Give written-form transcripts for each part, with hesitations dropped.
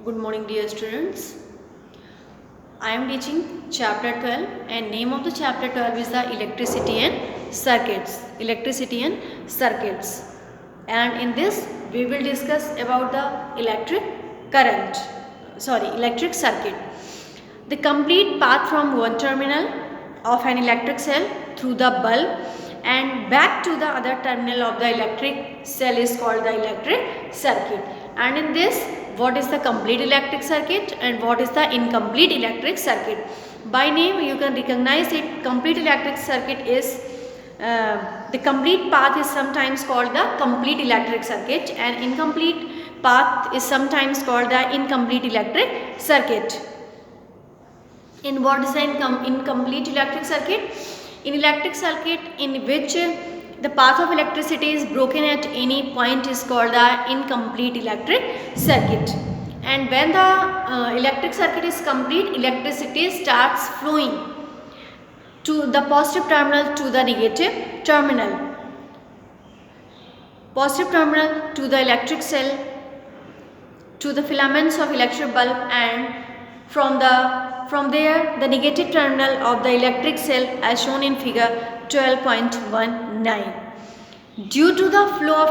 Good morning, dear students. I am teaching chapter 12 and name of the chapter 12 is the electricity and circuits. Electricity and circuits. And in this we will discuss about the electric circuit. The complete path from one terminal of an electric cell through the bulb and back to the other terminal of the electric cell is called the electric circuit. And in this, what is the complete electric circuit and what is the incomplete electric circuit? By name you can recognize it. Complete electric circuit is the complete path is sometimes called the complete electric circuit and incomplete path is sometimes called the incomplete electric circuit. In what is the incomplete electric circuit? In electric circuit in which the path of electricity is broken at any point is called the incomplete electric circuit. And when the electric circuit is complete, electricity starts flowing to the positive terminal to the negative terminal. Positive terminal to the electric cell, to the filaments of electric bulb, and from there the negative terminal of the electric cell as shown in figure 12.19. Due to the flow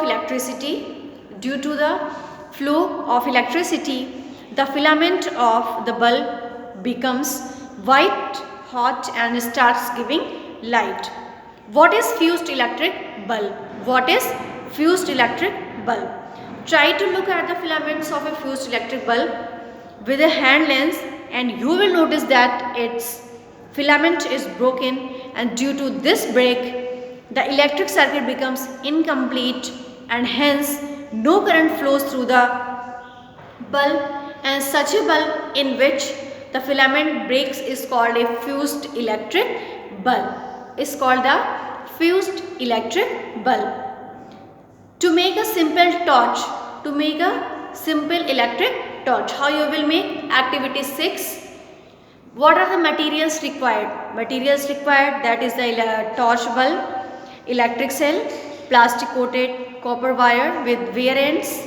of electricity, the filament of the bulb becomes white hot and starts giving light. What is fused electric bulb? What is fused electric bulb? Try to look at the filaments of a fused electric bulb with a hand lens and you will notice that its filament is broken, and due to this break the electric circuit becomes incomplete and hence no current flows through the bulb, and such a bulb in which the filament breaks is called a fused electric bulb. Is called the fused electric bulb. To make a simple electric torch, how you will make? Activity 6. What are the materials required? Materials required, that is the torch bulb, electric cell, plastic coated copper wire with wear ends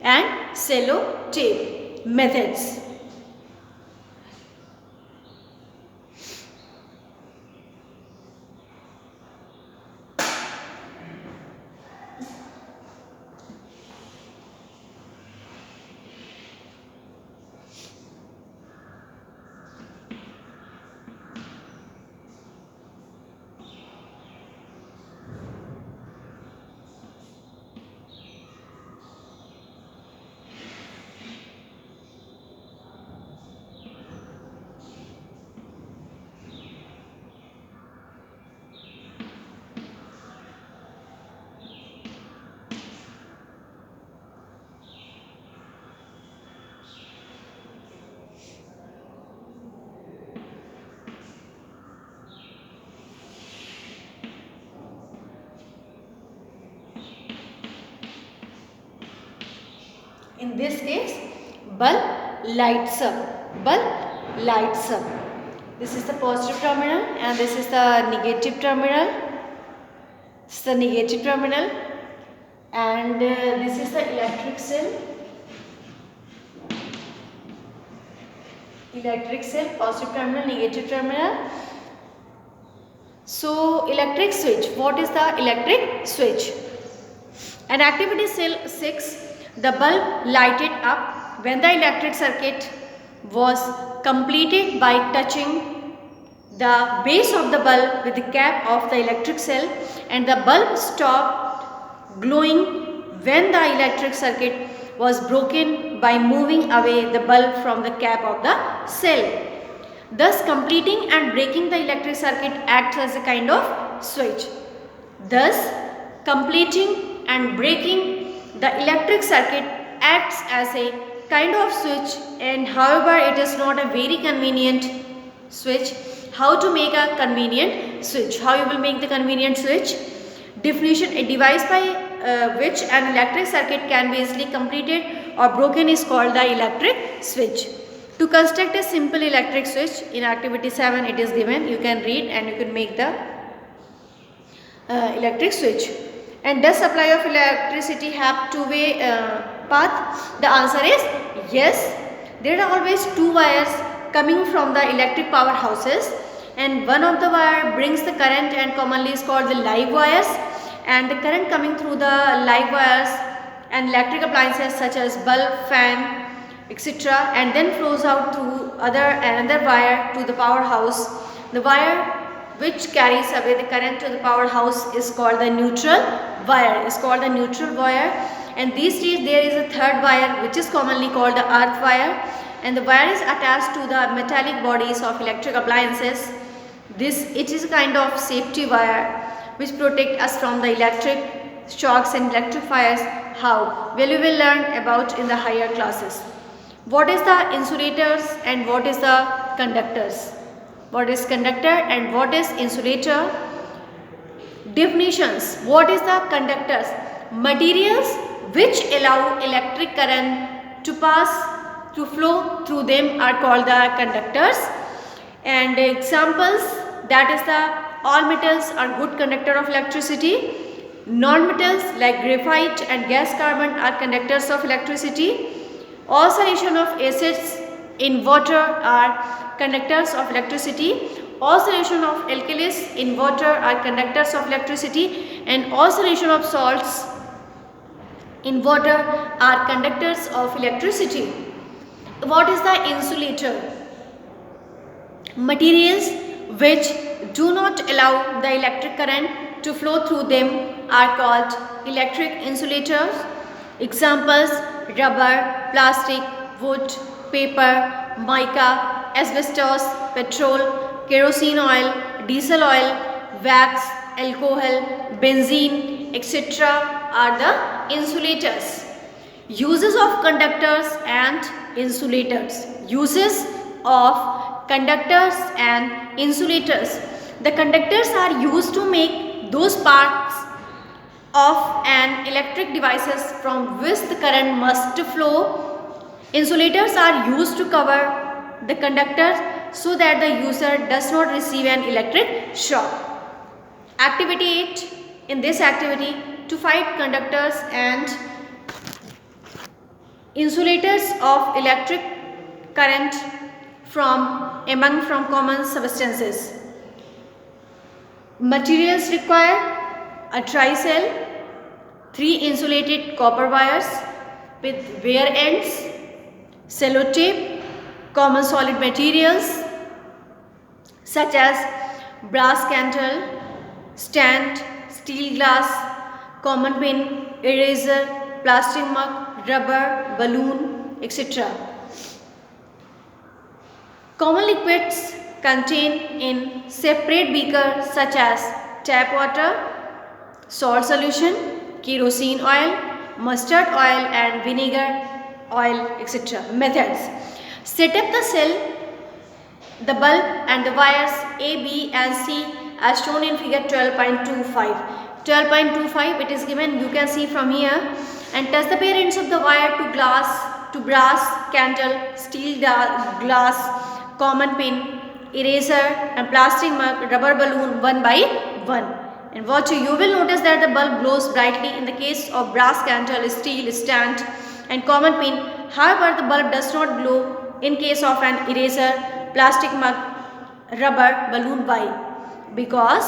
and cello tape. Methods. In this case, bulb lights up. Bulb lights up. This is the positive terminal and this is the negative terminal. This is the negative terminal and this is the electric cell. Electric cell, positive terminal, negative terminal. So, electric switch. What is the electric switch? And activity 6. The bulb lighted up when the electric circuit was completed by touching the base of the bulb with the cap of the electric cell, and the bulb stopped glowing when the electric circuit was broken by moving away the bulb from the cap of the cell. Thus completing and breaking the electric circuit acts as a kind of switch. Thus completing and breaking the electric circuit acts as a kind of switch, and however it is not a very convenient switch. How to make a convenient switch? How you will make the convenient switch? Definition: a device by which an electric circuit can be easily completed or broken is called the electric switch. To construct a simple electric switch, in activity 7 it is given. You can read and you can make the electric switch. And does supply of electricity have two-way path? The answer is yes. there are always two wires coming from the electric power houses, and one of the wire brings the current and commonly is called the live wires, and the current coming through the live wires and electric appliances such as bulb, fan, etc., and then flows out through another wire to the powerhouse. The wire which carries away the current to the powerhouse is called the neutral wire. And these days there is a third wire which is commonly called the earth wire, and the wire is attached to the metallic bodies of electric appliances. It is a kind of safety wire which protect us from the electric shocks and electric fires. How? Well, you will learn about in the higher classes. What is the insulators and what is the conductors? What is conductor and what is insulator? Definitions. What is the conductors? Materials which allow electric current to flow through them are called the conductors. And examples, that is the all metals are good conductor of electricity. Non-metals like graphite and gas carbon are conductors of electricity. All solution of acids in water are conductors of electricity. All solution of alkalis in water are conductors of electricity, and all solution of salts in water are conductors of electricity. What is the insulator? Materials which do not allow the electric current to flow through them are called electric insulators. Examples: rubber, plastic, wood, paper, mica, asbestos, petrol, kerosene oil, diesel oil, wax, alcohol, benzene, etc. are the insulators. Uses of conductors and insulators. Uses of conductors and insulators. The conductors are used to make those parts of an electric devices from which the current must flow. Insulators are used to cover the conductors so that the user does not receive an electric shock. Activity 8. In this activity, to find conductors and insulators of electric current from common substances. Materials required: a tri-cell, 3 insulated copper wires with bare ends, sellotape, common solid materials such as brass candle, stand, steel glass, common pin, eraser, plastic mug, rubber, balloon, etc. Common liquids contained in separate beakers such as tap water, salt solution, kerosene oil, mustard oil and vinegar oil, etc. Methods: set up the cell, the bulb and the wires A, B and C as shown in figure 12.25. 12.25 it is given, you can see from here, and touch the bare ends of the wire to brass candle, steel glass, common pin, eraser and plastic mug, rubber balloon one by one. And what you will notice that the bulb glows brightly in the case of brass candle, steel stand and common pin. However, the bulb does not glow in case of an eraser, plastic mug, rubber balloon. Why? Because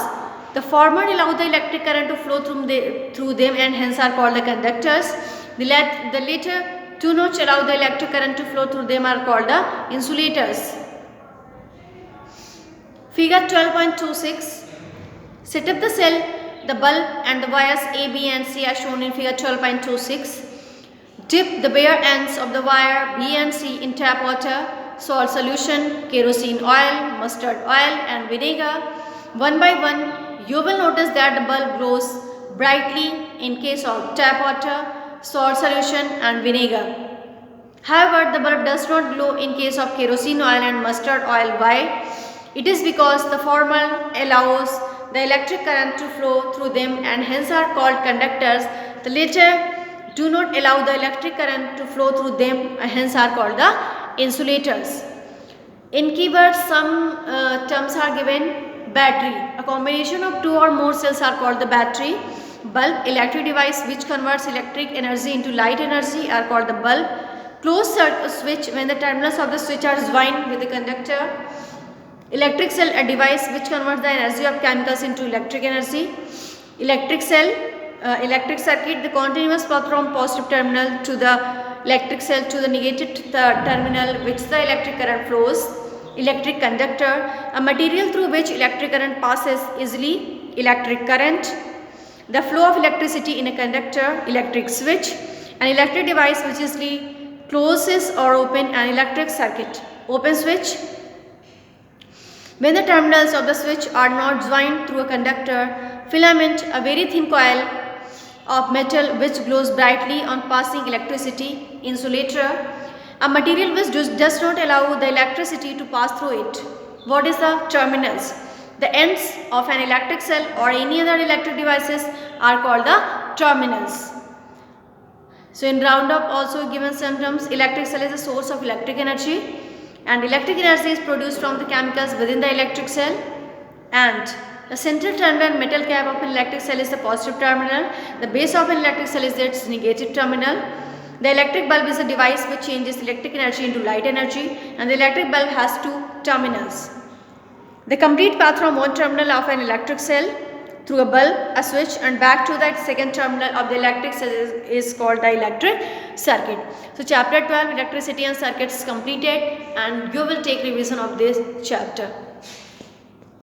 the former allow the electric current to flow through them and hence are called the conductors. The latter do not allow the electric current to flow through them are called the insulators. Figure 12.26. Set up the cell, the bulb and the wires A, B and C are shown in figure 12.26. Dip the bare ends of the wire B and C in tap water, salt solution, kerosene oil, mustard oil and vinegar. One by one, you will notice that the bulb glows brightly in case of tap water, salt solution and vinegar. However, the bulb does not glow in case of kerosene oil and mustard oil. Why? It is because the former allows the electric current to flow through them and hence are called conductors. The latter do not allow the electric current to flow through them and hence are called the insulators. In keywords, some terms are given. Battery. A combination of 2 or more cells are called the battery. Bulb. Electric device which converts electric energy into light energy are called the bulb. switch, when the terminals of the switch are joined with the conductor. Electric cell, a device which converts the energy of chemicals into electric energy. Electric cell, electric circuit, the continuous path from positive terminal to the electric cell to the negative terminal which the electric current flows. Electric conductor, a material through which electric current passes easily. Electric current, the flow of electricity in a conductor. Electric switch, an electric device which easily closes or opens an electric circuit. Open switch, when the terminals of the switch are not joined through a conductor. Filament, a very thin coil of metal which glows brightly on passing electricity. Insulator, a material which does not allow the electricity to pass through it. What is the terminals? The ends of an electric cell or any other electric devices are called the terminals. So in roundup also given symptoms, electric cell is a source of electric energy, and electric energy is produced from the chemicals within the electric cell, and the central terminal metal cap of an electric cell is the positive terminal. The base of an electric cell is its negative terminal. The electric bulb is a device which changes electric energy into light energy, and the electric bulb has two terminals. The complete path from one terminal of an electric cell through a bulb, a switch, and back to that second terminal of the electric cell is called the electric circuit. So chapter 12, electricity and circuits, completed, and you will take revision of this chapter.